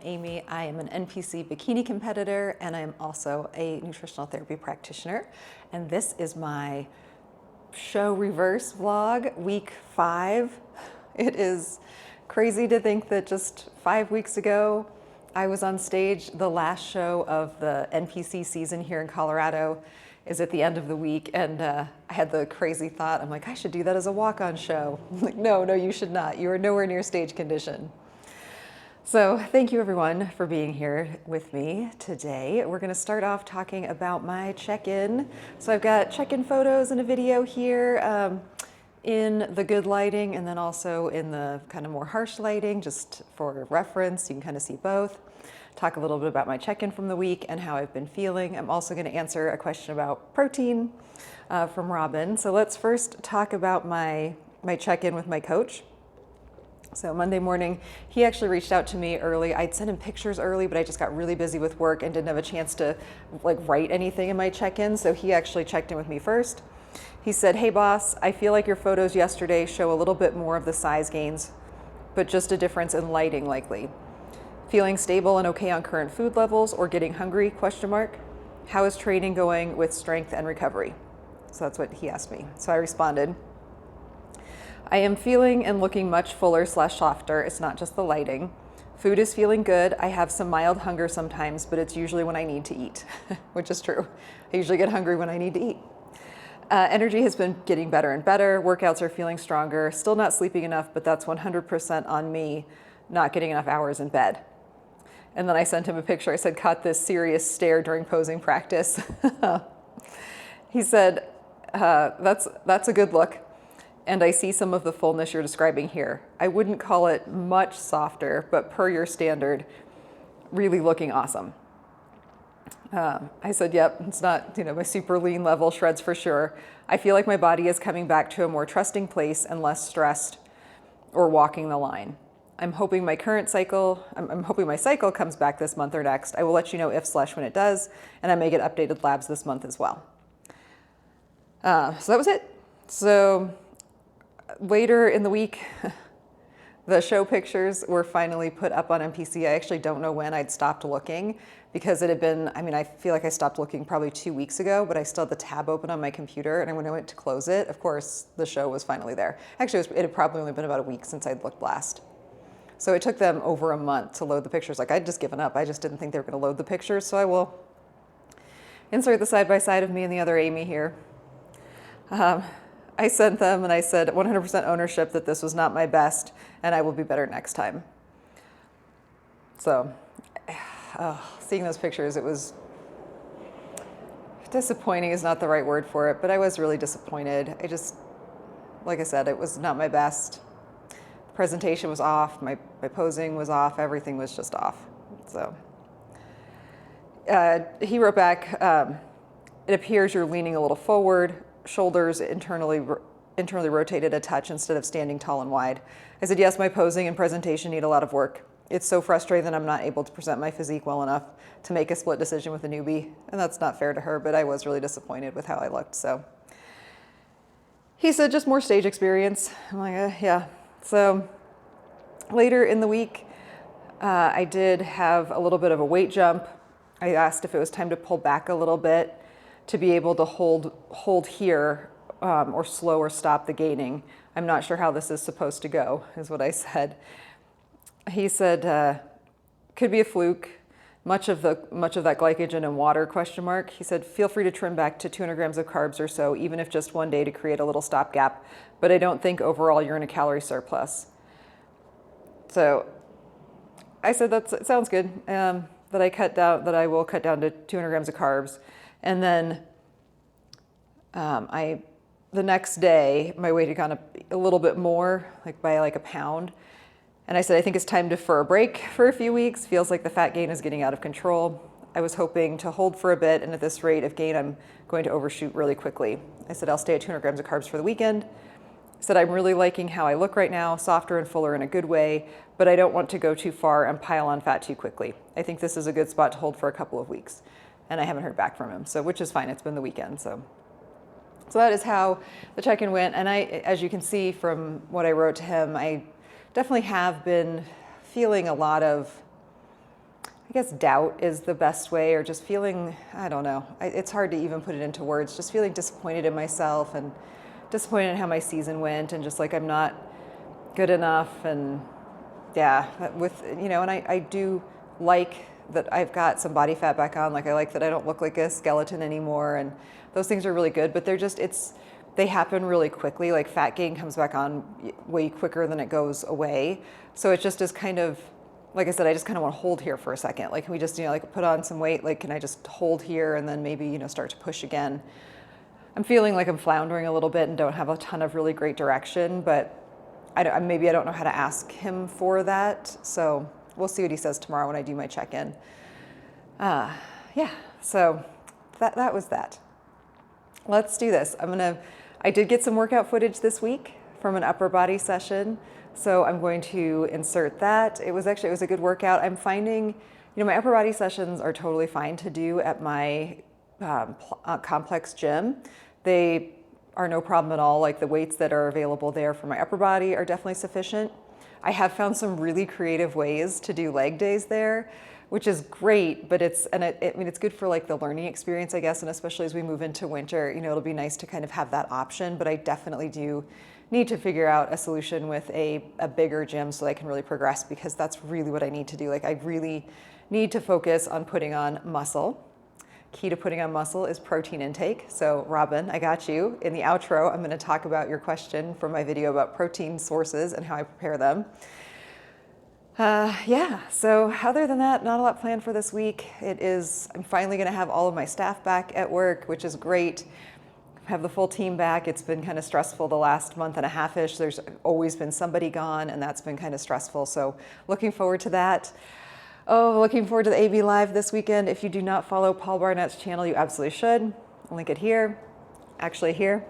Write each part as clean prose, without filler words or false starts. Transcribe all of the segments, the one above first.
Amy. I am an NPC bikini competitor, and I am also a nutritional therapy practitioner. And this is my show reverse vlog, week 5. It is crazy to think that just 5 weeks ago, I was on stage. The last show of the NPC season here in Colorado is at the end of the week, and I had the crazy thought, I'm like, I should do that as a walk-on show. I'm like, no, you should not. You are nowhere near stage condition. So thank you everyone for being here with me today. We're gonna start off talking about my check-in. So I've got check-in photos and a video here in the good lighting and then also in the kind of more harsh lighting, just for reference. You can kind of see both. Talk a little bit about my check-in from the week and how I've been feeling. I'm also going to answer a question about protein from Robin. So let's first talk about my check-in with my coach. So Monday morning, he actually reached out to me early. I'd sent him pictures early, but I just got really busy with work and didn't have a chance to write anything in my check-in. So he actually checked in with me first. He said, hey boss, I feel like your photos yesterday show a little bit more of the size gains, but just a difference in lighting likely. Feeling stable and okay on current food levels or getting hungry, ? How is training going with strength and recovery? So that's what he asked me. So I responded, I am feeling and looking much fuller / softer. It's not just the lighting. Food is feeling good. I have some mild hunger sometimes, but it's usually when I need to eat, which is true. I usually get hungry when I need to eat. Energy has been getting better and better. Workouts are feeling stronger. Still not sleeping enough, but that's 100% on me not getting enough hours in bed. And then I sent him a picture. I said, caught this serious stare during posing practice. He said, that's a good look. And I see some of the fullness you're describing here. I wouldn't call it much softer, but per your standard, really looking awesome. I said, yep, it's not, my super lean level shreds for sure. I feel like my body is coming back to a more trusting place and less stressed or walking the line. I'm hoping my cycle comes back this month or next. I will let you know if / when it does, and I may get updated labs this month as well. So that was it. So later in the week, the show pictures were finally put up on NPC. I actually don't know when I'd stopped looking because it had been, I feel like I stopped looking probably 2 weeks ago, but I still had the tab open on my computer, and when I went to close it, of course, the show was finally there. Actually, it had probably only been about a week since I'd looked last. So it took them over a month to load the pictures. I'd just given up. I just didn't think they were going to load the pictures. So I will insert the side-by-side of me and the other Amy here. I sent them and I said 100% ownership that this was not my best and I will be better next time. So seeing those pictures, it was disappointing is not the right word for it, but I was really disappointed. Like I said, it was not my best. Presentation was off, my posing was off, everything was just off. So he wrote back, it appears you're leaning a little forward, shoulders internally rotated a touch instead of standing tall and wide. I said, yes, my posing and presentation need a lot of work. It's so frustrating that I'm not able to present my physique well enough to make a split decision with a newbie. And that's not fair to her, but I was really disappointed with how I looked. So he said, just more stage experience. I'm like, yeah. So later in the week, I did have a little bit of a weight jump. I asked if it was time to pull back a little bit to be able to hold here or slow or stop the gaining. I'm not sure how this is supposed to go, is what I said. He said, could be a fluke. Much of that glycogen and water, ? He said, feel free to trim back to 200 grams of carbs or so, even if just one day to create a little stopgap. But I don't think overall you're in a calorie surplus. So I said, that sounds good. That I will cut down to 200 grams of carbs. And then the next day, my weight had gone up a little bit more, by a pound. And I said, I think it's time for a break for a few weeks. Feels like the fat gain is getting out of control. I was hoping to hold for a bit, and at this rate of gain, I'm going to overshoot really quickly. I said, I'll stay at 200 grams of carbs for the weekend. I said, I'm really liking how I look right now, softer and fuller in a good way, but I don't want to go too far and pile on fat too quickly. I think this is a good spot to hold for a couple of weeks. And I haven't heard back from him, which is fine. It's been the weekend, so that is how the check-in went. And as you can see from what I wrote to him, I definitely have been feeling a lot of I guess doubt is the best way, or just feeling, I don't know, it's hard to even put it into words, just feeling disappointed in myself and disappointed in how my season went, and just like I'm not good enough. And yeah, with, you know, and I do like that I've got some body fat back on. Like I like that I don't look like a skeleton anymore, and those things are really good, but they're just, they happen really quickly. Like fat gain comes back on way quicker than it goes away. So it just is kind of, like I said, I just kind of want to hold here for a second. Like, can we just, you know, like put on some weight? Like, can I just hold here and then maybe, you know, start to push again? I'm feeling like I'm floundering a little bit and don't have a ton of really great direction, but maybe I don't know how to ask him for that. So we'll see what he says tomorrow when I do my check-in. Yeah, so that was that. Let's do this. I did get some workout footage this week from an upper body session, so I'm going to insert that. It was a good workout. I'm finding, you know, my upper body sessions are totally fine to do at my complex gym. They are no problem at all. Like the weights that are available there for my upper body are definitely sufficient. I have found some really creative ways to do leg days there, which is great, but it's good for like the learning experience, I guess, and especially as we move into winter, you know, it'll be nice to kind of have that option. But I definitely do need to figure out a solution with a bigger gym so that I can really progress, because that's really what I need to do. Like I really need to focus on putting on muscle. Key to putting on muscle is protein intake. So Robin, I got you. In the outro, I'm going to talk about your question from my video about protein sources and how I prepare them. Yeah, so other than that, not a lot planned for this week. I'm finally going to have all of my staff back at work, which is great. Have the full team back. It's been kind of stressful the last month and a half-ish. There's always been somebody gone, and that's been kind of stressful. So looking forward to that. Oh, looking forward to the AB Live this weekend. If you do not follow Paul Barnett's channel, you absolutely should. I'll link it here, actually here.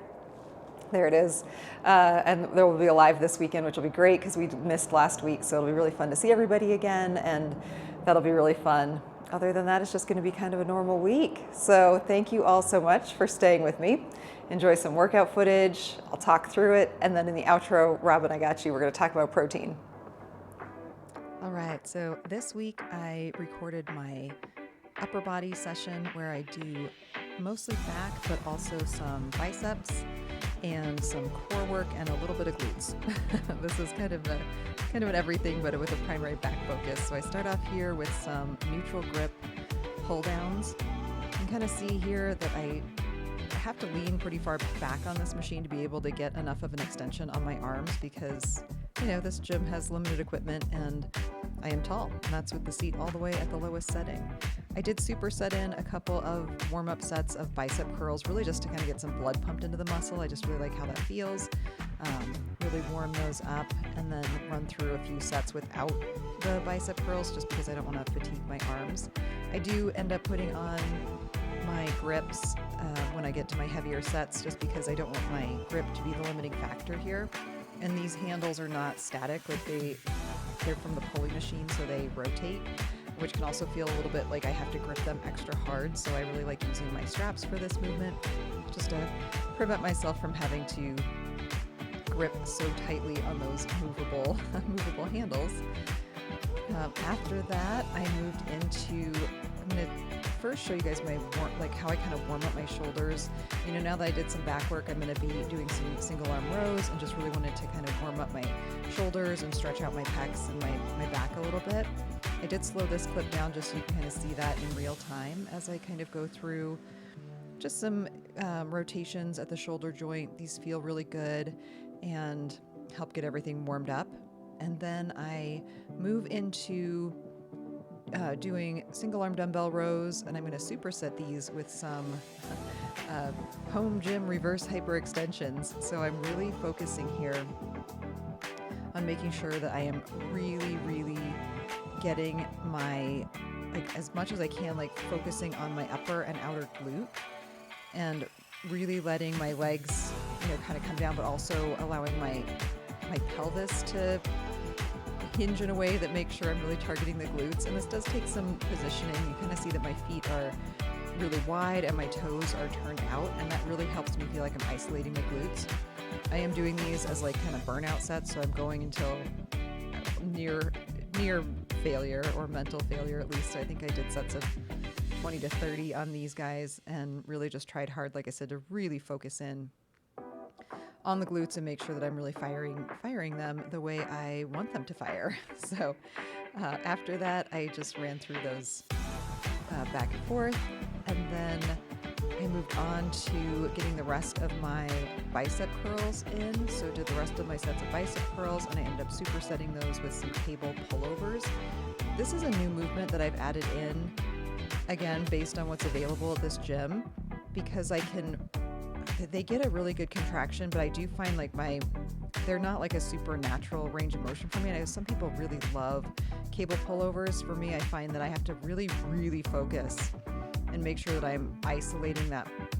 There it is. And there will be a live this weekend, which will be great because we missed last week. So it'll be really fun to see everybody again, and that'll be really fun. Other than that, it's just going to be kind of a normal week. So thank you all so much for staying with me. Enjoy some workout footage. I'll talk through it. And then in the outro, Robin, I got you. We're going to talk about protein. All right. So this week I recorded my upper body session where I do mostly back, but also some biceps and some core work and a little bit of glutes. This is kind of an everything, but with a primary back focus. So I start off here with some neutral grip pull downs. You can kind of see here that I have to lean pretty far back on this machine to be able to get enough of an extension on my arms, because, you know, this gym has limited equipment and I am tall, and that's with the seat all the way at the lowest setting. I did superset in a couple of warm-up sets of bicep curls, really just to kind of get some blood pumped into the muscle. I just really like how that feels. Really warm those up, and then run through a few sets without the bicep curls, just because I don't want to fatigue my arms. I do end up putting on my grips when I get to my heavier sets, just because I don't want my grip to be the limiting factor here. And these handles are not static, like they're from the pulley machine, so they rotate, which can also feel a little bit like I have to grip them extra hard. So I really like using my straps for this movement, just to prevent myself from having to grip so tightly on those movable handles. After that, I moved into, I'm going to first show you guys how I kind of warm up my shoulders. You know, now that I did some back work, I'm going to be doing some single arm rows, and just really wanted to kind of warm up my shoulders and stretch out my pecs and my back a little bit. I did slow this clip down just so you can kind of see that in real time as I kind of go through just some rotations at the shoulder joint. These feel really good and help get everything warmed up. And then I move into doing single arm dumbbell rows, and I'm going to superset these with some home gym reverse hyperextensions. So I'm really focusing here on making sure that I am really getting my, like, as much as I can, like focusing on my upper and outer glute, and really letting my legs, you know, kind of come down, but also allowing my pelvis to hinge in a way that makes sure I'm really targeting the glutes. And this does take some positioning. You kind of see that my feet are really wide and my toes are turned out, and that really helps me feel like I'm isolating my glutes. I am doing these as like kind of burnout sets, so I'm going until near failure, or mental failure at least. So I think I did sets of 20 to 30 on these guys and really just tried hard, like I said, to really focus in on the glutes and make sure that I'm really firing them the way I want them to fire. So after that, I just ran through those back and forth, and then I moved on to getting the rest of my bicep curls in. So did the rest of my sets of bicep curls, and I ended up supersetting those with some cable pullovers. This is a new movement that I've added in, again, based on what's available at this gym, because they get a really good contraction, but I do find like they're not like a supernatural range of motion for me. And I know some people really love cable pullovers. For me, I find that I have to really, really focus and make sure that I'm isolating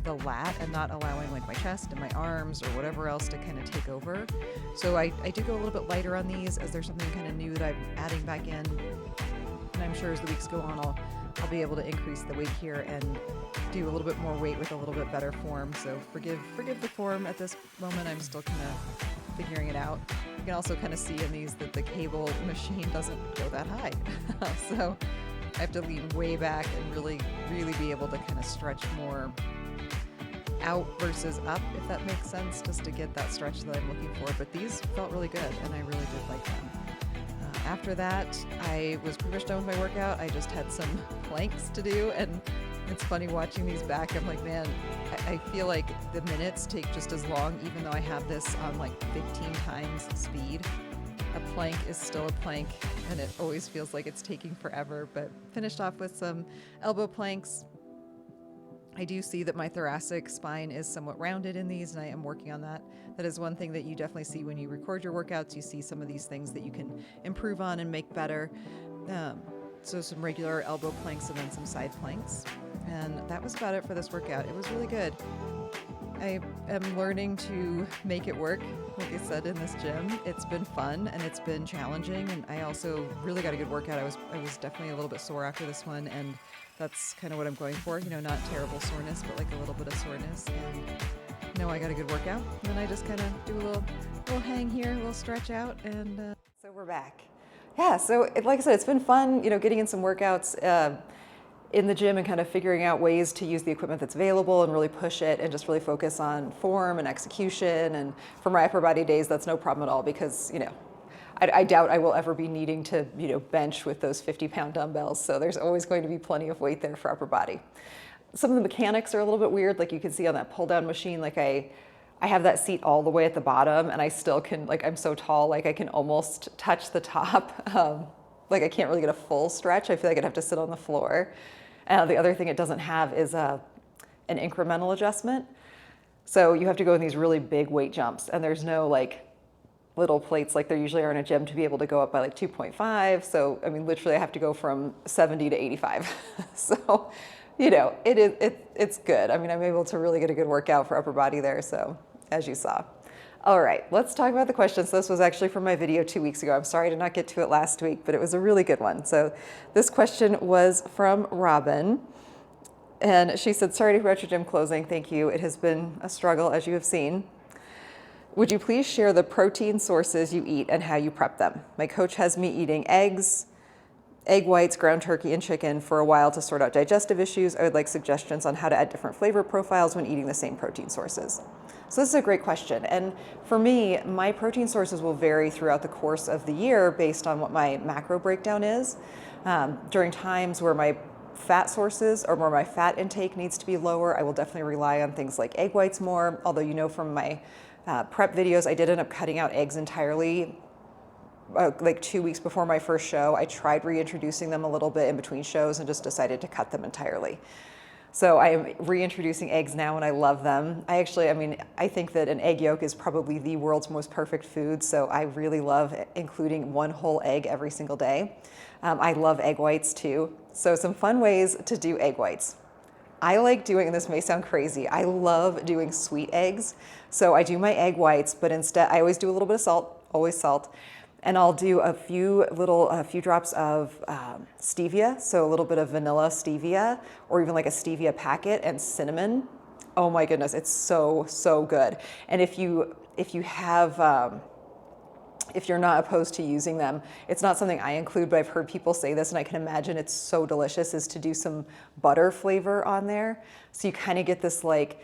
the lat and not allowing like my chest and my arms or whatever else to kind of take over. So I do go a little bit lighter on these, as there's something kind of new that I'm adding back in. And I'm sure as the weeks go on, I'll be able to increase the weight here and do a little bit more weight with a little bit better form. So forgive the form at this moment. I'm still kind of figuring it out. You can also kind of see in these that the cable machine doesn't go that high. So I have to lean way back and really, really be able to kind of stretch more out versus up, if that makes sense, just to get that stretch that I'm looking for. But these felt really good, and I really did like them. After that, I was pretty much done with my workout. I just had some planks to do, and it's funny watching these back. I'm like, man, I feel like the minutes take just as long, even though I have this on like 15 times speed. A plank is still a plank, and it always feels like it's taking forever, but finished off with some elbow planks. I do see that my thoracic spine is somewhat rounded in these, and I am working on that. That is one thing that you definitely see when you record your workouts. You see some of these things that you can improve on and make better. So some regular elbow planks and then some side planks. And that was about it for this workout. It was really good. I am learning to make it work, like I said, in this gym. It's been fun and it's been challenging, and I also really got a good workout. I was definitely a little bit sore after this one, and that's kind of what I'm going for. You know, not terrible soreness, but like a little bit of soreness. And I got a good workout. And then I just kind of do a little hang here, a little stretch out, and So we're back. Yeah, so like I said, it's been fun, getting in some workouts in the gym and kind of figuring out ways to use the equipment that's available and really push it and just really focus on form and execution. And for my upper body days, that's no problem at all, because, I doubt I will ever be needing to, bench with those 50-pound dumbbells. So there's always going to be plenty of weight there for upper body. Some of the mechanics are a little bit weird. Like you can see on that pull down machine, like I have that seat all the way at the bottom, and I still can, like, I'm so tall, like I can almost touch the top. Like I can't really get a full stretch. I feel like I'd have to sit on the floor. The other thing it doesn't have is an incremental adjustment. So you have to go in these really big weight jumps, and there's no like little plates like there usually are in a gym to be able to go up by like 2.5. So, I mean, literally I have to go from 70 to 85. So, it's good. I mean, I'm able to really get a good workout for upper body there. So as you saw. All right, let's talk about the questions. This was actually from my video 2 weeks ago. I'm sorry to not get to it last week, but it was a really good one. So this question was from Robin, and she said, sorry to hear about your gym closing. Thank you. It has been a struggle, as you have seen. Would you please share the protein sources you eat and how you prep them? My coach has me eating eggs, egg whites, ground turkey, and chicken for a while to sort out digestive issues. I would like suggestions on how to add different flavor profiles when eating the same protein sources. So this is a great question. And for me, my protein sources will vary throughout the course of the year based on what my macro breakdown is. During times where my fat sources or where my fat intake needs to be lower, I will definitely rely on things like egg whites more. Although, from my prep videos, I did end up cutting out eggs entirely. Like 2 weeks before my first show, I tried reintroducing them a little bit in between shows and just decided to cut them entirely. So I am reintroducing eggs now, and I love them. I think that an egg yolk is probably the world's most perfect food, so I really love including one whole egg every single day. I love egg whites too. So some fun ways to do egg whites. I like doing, and this may sound crazy, I love doing sweet eggs. So I do my egg whites, but instead I always do a little bit of salt, always salt. And I'll do a few drops of stevia, so a little bit of vanilla stevia, or even like a stevia packet, and cinnamon. Oh my goodness, it's so, so good. And if you have if you're not opposed to using them. It's not something I include, but I've heard people say this, and I can imagine it's so delicious, is to do some butter flavor on there. So you kind of get this like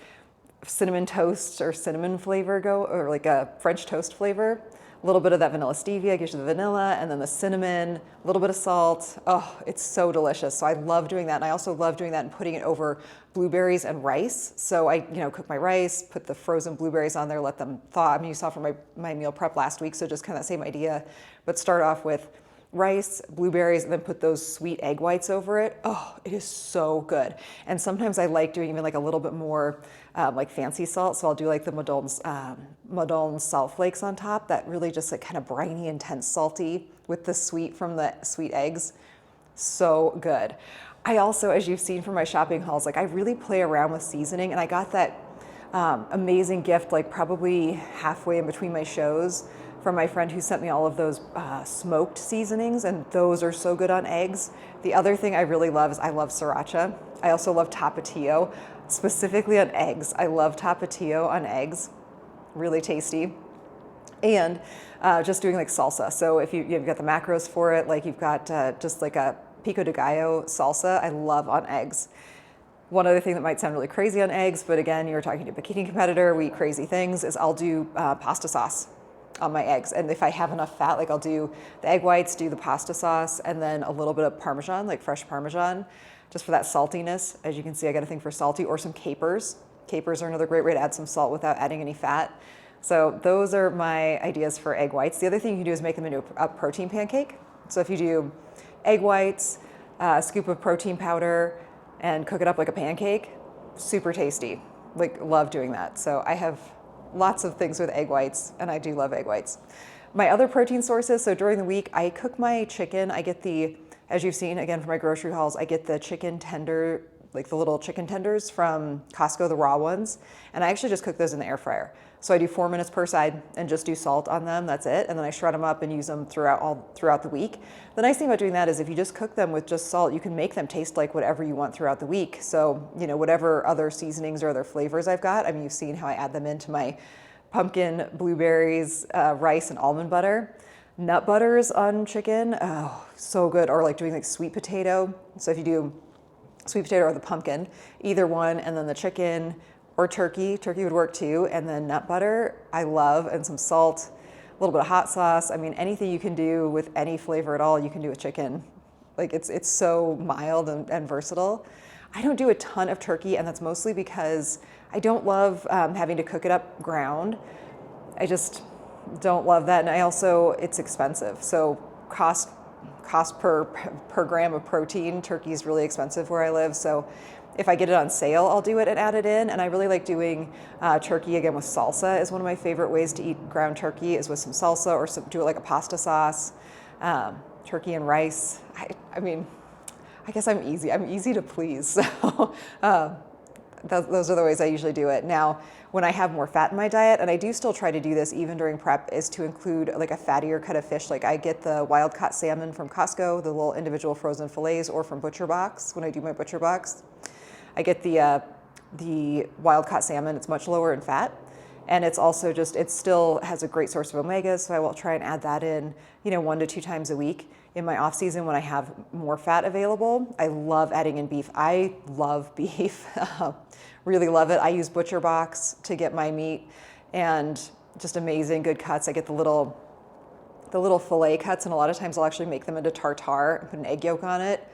cinnamon toast or cinnamon flavor or like a French toast flavor. A little bit of that vanilla stevia gives you the vanilla, and then the cinnamon, a little bit of salt. Oh, it's so delicious. So I love doing that. And I also love doing that and putting it over blueberries and rice. So I, cook my rice, put the frozen blueberries on there, let them thaw. I mean, you saw from my meal prep last week, so just kind of that same idea, but start off with rice, blueberries, and then put those sweet egg whites over it. Oh, it is so good. And sometimes I like doing even like a little bit more like fancy salt. So I'll do like the Madone salt flakes on top, that really just like kind of briny, intense salty with the sweet from the sweet eggs. So good. I also, as you've seen from my shopping hauls, like I really play around with seasoning, and I got that amazing gift like probably halfway in between my shows from my friend who sent me all of those smoked seasonings, and those are so good on eggs. The other thing I really love is I love sriracha. I also love tapatio, specifically on eggs. I love tapatio on eggs, really tasty. And just doing like salsa. So if you've got the macros for it, like you've got just like a pico de gallo salsa, I love on eggs. One other thing that might sound really crazy on eggs, but again, you're talking to a bikini competitor, we eat crazy things, is I'll do pasta sauce on my eggs. And if I have enough fat, like I'll do the egg whites, do the pasta sauce, and then a little bit of Parmesan, like fresh Parmesan, just for that saltiness. As you can see, I got a thing for salty, or some capers. Capers are another great way to add some salt without adding any fat. So those are my ideas for egg whites. The other thing you can do is make them into a protein pancake. So if you do egg whites, a scoop of protein powder, and cook it up like a pancake, super tasty. Like, love doing that. So I have lots of things with egg whites, and I do love egg whites. My other protein sources, so during the week, I cook my chicken. I get as you've seen, again, from my grocery hauls, I get the chicken tender, like the little chicken tenders from Costco, the raw ones, and I actually just cook those in the air fryer. So I do 4 minutes per side and just do salt on them, that's it. And then I shred them up and use them throughout the week. The nice thing about doing that is if you just cook them with just salt, you can make them taste like whatever you want throughout the week. So, whatever other seasonings or other flavors I've got, I mean, you've seen how I add them into my pumpkin, blueberries, rice, and almond butter. Nut butters on chicken, oh, so good. Or like doing like sweet potato. So if you do sweet potato or the pumpkin, either one, and then the chicken, or turkey would work too, and then nut butter, I love, and some salt, a little bit of hot sauce. I mean, anything you can do with any flavor at all, you can do with chicken. Like it's so mild and versatile. I don't do a ton of turkey, and that's mostly because I don't love having to cook it up ground. I just don't love that, and it's expensive. So cost per gram of protein, turkey is really expensive where I live. So if I get it on sale, I'll do it and add it in. And I really like doing turkey again with salsa. Is one of my favorite ways to eat ground turkey, is with some salsa, or do it like a pasta sauce, turkey and rice. I mean, I guess I'm easy to please. So those are the ways I usually do it. Now, when I have more fat in my diet, and I do still try to do this even during prep, is to include like a fattier cut of fish. Like I get the wild caught salmon from Costco, the little individual frozen fillets, or from Butcher Box when I do my Butcher Box. I get the wild caught salmon. It's much lower in fat, and it's also it still has a great source of omegas. So I will try and add that in, 1 to 2 times a week in my off season when I have more fat available. I love adding in beef. I love beef, really love it. I use Butcher Box to get my meat, and just amazing, good cuts. I get the little fillet cuts, and a lot of times I'll actually make them into tartare and put an egg yolk on it.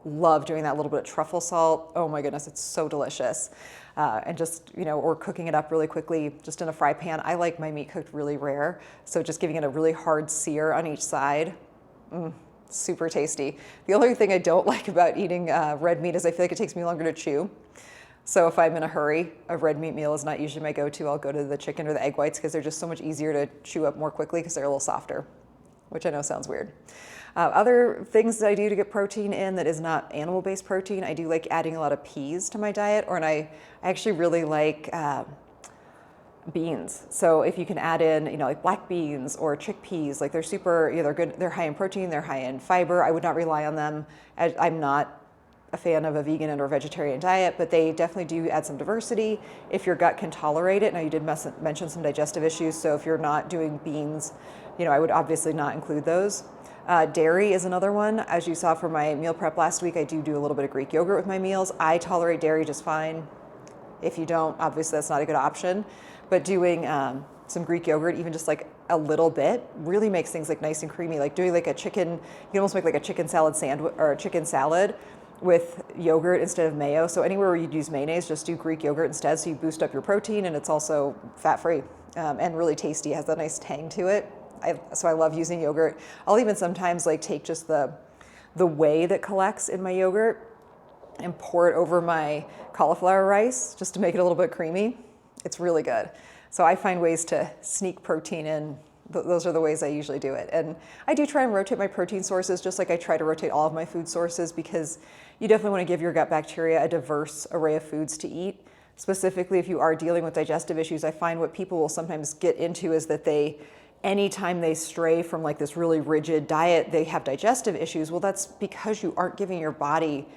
Love doing that. A little bit of truffle salt. Oh my goodness, it's so delicious. And just, or cooking it up really quickly just in a fry pan. I like my meat cooked really rare, so just giving it a really hard sear on each side. Super tasty. The only thing I don't like about eating red meat is I feel like it takes me longer to chew. So if I'm in a hurry, a red meat meal is not usually my go-to. I'll go to the chicken or the egg whites because they're just so much easier to chew up more quickly because they're a little softer, which I know sounds weird. Other things that I do to get protein in that is not animal-based protein, I do like adding a lot of peas to my diet, and I actually really like beans. So if you can add in, like black beans or chickpeas, like they're good. They're high in protein, they're high in fiber. I would not rely on them. I'm not a fan of a vegan or vegetarian diet, but they definitely do add some diversity if your gut can tolerate it. Now, you did mention some digestive issues, so if you're not doing beans I would obviously not include those. Dairy is another one. As you saw from my meal prep last week, I do a little bit of Greek yogurt with my meals. I tolerate dairy just fine. If you don't, obviously that's not a good option. But doing some Greek yogurt, even just like a little bit, really makes things like nice and creamy. Like doing like a chicken, you can almost make like a chicken salad sandwich or a chicken salad with yogurt instead of mayo. So anywhere where you'd use mayonnaise, just do Greek yogurt instead. So you boost up your protein, and it's also fat-free and really tasty. It has a nice tang to it. So I love using yogurt. I'll even sometimes like take just the whey that collects in my yogurt and pour it over my cauliflower rice just to make it a little bit creamy. It's really good. So I find ways to sneak protein in. Those are the ways I usually do it. And I do try and rotate my protein sources, just like I try to rotate all of my food sources, because you definitely want to give your gut bacteria a diverse array of foods to eat. Specifically, if you are dealing with digestive issues, I find what people will sometimes get into is that anytime they stray from like this really rigid diet, they have digestive issues. Well, that's because you aren't giving your body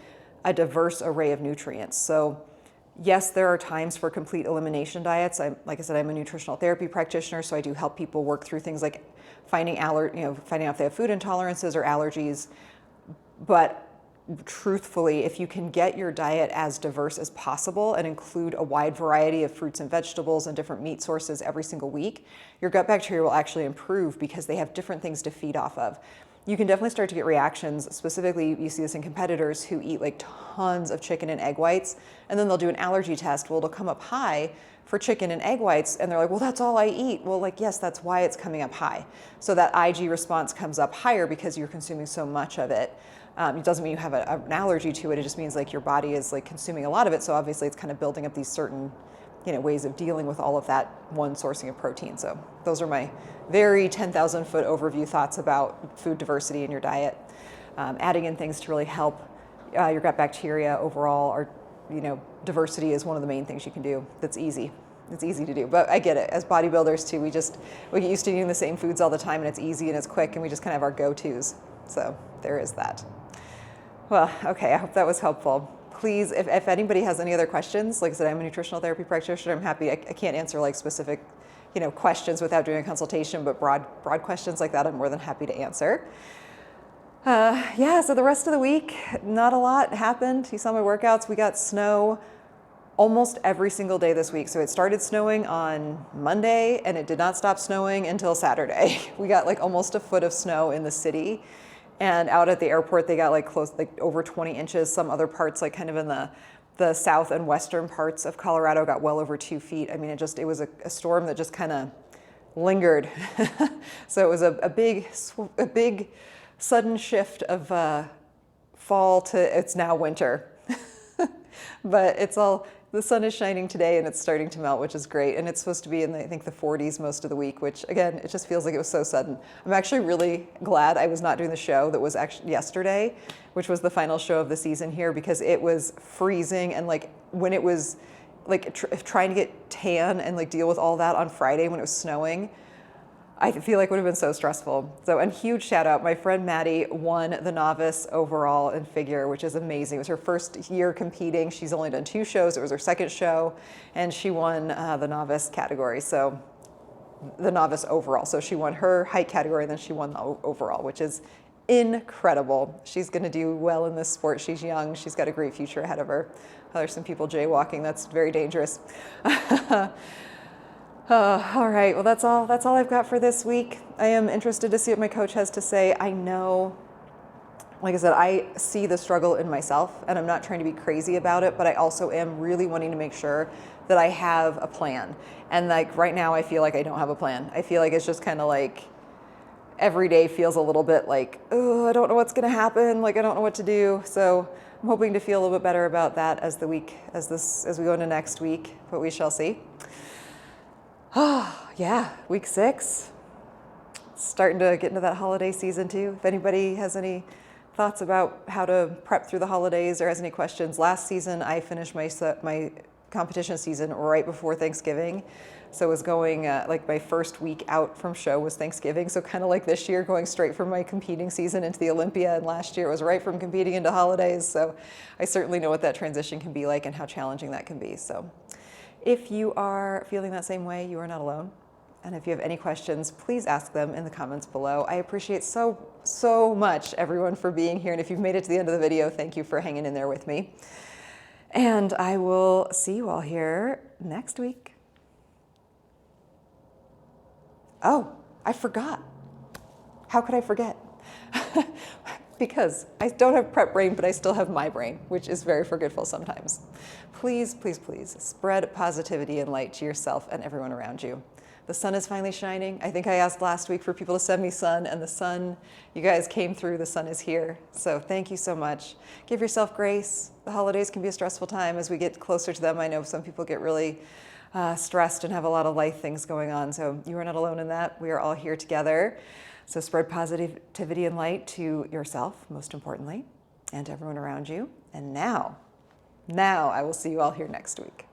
a diverse array of nutrients. So yes, there are times for complete elimination diets. Like I said, I'm a nutritional therapy practitioner, so I do help people work through things like finding out if they have food intolerances or allergies. But truthfully, if you can get your diet as diverse as possible and include a wide variety of fruits and vegetables and different meat sources every single week, your gut bacteria will actually improve because they have different things to feed off of. You can definitely start to get reactions. Specifically, you see this in competitors who eat like tons of chicken and egg whites, and then they'll do an allergy test. Well, it'll come up high for chicken and egg whites, and they're like, well, that's all I eat. Well, like, yes, that's why it's coming up high. So that IG response comes up higher because you're consuming so much of it. It doesn't mean you have an allergy to it. It just means like your body is like consuming a lot of it. So obviously it's kind of building up these certain ways of dealing with all of that one sourcing of protein. So those are my very 10,000 foot overview thoughts about food diversity in your diet. Adding in things to really help your gut bacteria overall, or diversity is one of the main things you can do. That's easy. It's easy to do, but I get it. As bodybuilders too, we get used to eating the same foods all the time, and it's easy and it's quick, and we just kind of have our go-tos. So there is that. Well, okay, I hope that was helpful. Please, if anybody has any other questions, like I said, I'm a nutritional therapy practitioner. I'm happy. I can't answer like specific, questions without doing a consultation, but broad questions like that, I'm more than happy to answer. So the rest of the week, not a lot happened. You saw my workouts. We got snow almost every single day this week. So it started snowing on Monday, and it did not stop snowing until Saturday. We got like almost a foot of snow in the city. And out at the airport, they got like over 20 inches. Some other parts, like kind of in the south and western parts of Colorado, got well over 2 feet. I mean, it was a storm that just kind of lingered. So it was a big sudden shift of fall to it's now winter. But the sun is shining today and it's starting to melt, which is great. And it's supposed to be in I think the 40s most of the week, which again, it just feels like it was so sudden. I'm actually really glad I was not doing the show that was actually yesterday, which was the final show of the season here, because it was freezing. And like when it was like trying to get tan and like deal with all that on Friday when it was snowing, I feel like it would have been so stressful. So, and huge shout out, my friend Maddie won the novice overall in figure, which is amazing. It was her first year competing. She's only done 2 shows. It was her second show, and she won the novice category. So the novice overall. So she won her height category, and then she won the overall, which is incredible. She's going to do well in this sport. She's young. She's got a great future ahead of her. There's some people jaywalking. That's very dangerous. All right, well, that's all I've got for this week. I am interested to see what my coach has to say. I know, like I said, I see the struggle in myself, and I'm not trying to be crazy about it, but I also am really wanting to make sure that I have a plan. And like right now, I feel like I don't have a plan. I feel like it's just kind of like every day feels a little bit like, oh, I don't know what's going to happen. Like, I don't know what to do. So I'm hoping to feel a little bit better about that as we go into next week, but we shall see. Oh, yeah, week 6. Starting to get into that holiday season too. If anybody has any thoughts about how to prep through the holidays or has any questions, last season I finished my competition season right before Thanksgiving. So it was going, like my first week out from show was Thanksgiving. So kind of like this year, going straight from my competing season into the Olympia, and last year it was right from competing into holidays. So I certainly know what that transition can be like and how challenging that can be. So if you are feeling that same way, you are not alone. And if you have any questions, please ask them in the comments below. I appreciate so much everyone for being here. And if you've made it to the end of the video, thank you for hanging in there with me. And I will see you all here next week. Oh, I forgot. How could I forget? Because I don't have prep brain, but I still have my brain, which is very forgetful sometimes. Please, please, please spread positivity and light to yourself and everyone around you. The sun is finally shining. I think I asked last week for people to send me sun, and the sun, you guys came through, the sun is here. So thank you so much. Give yourself grace. The holidays can be a stressful time as we get closer to them. I know some people get really stressed and have a lot of life things going on. So you are not alone in that. We are all here together. So spread positivity and light to yourself, most importantly, and to everyone around you. And now I will see you all here next week.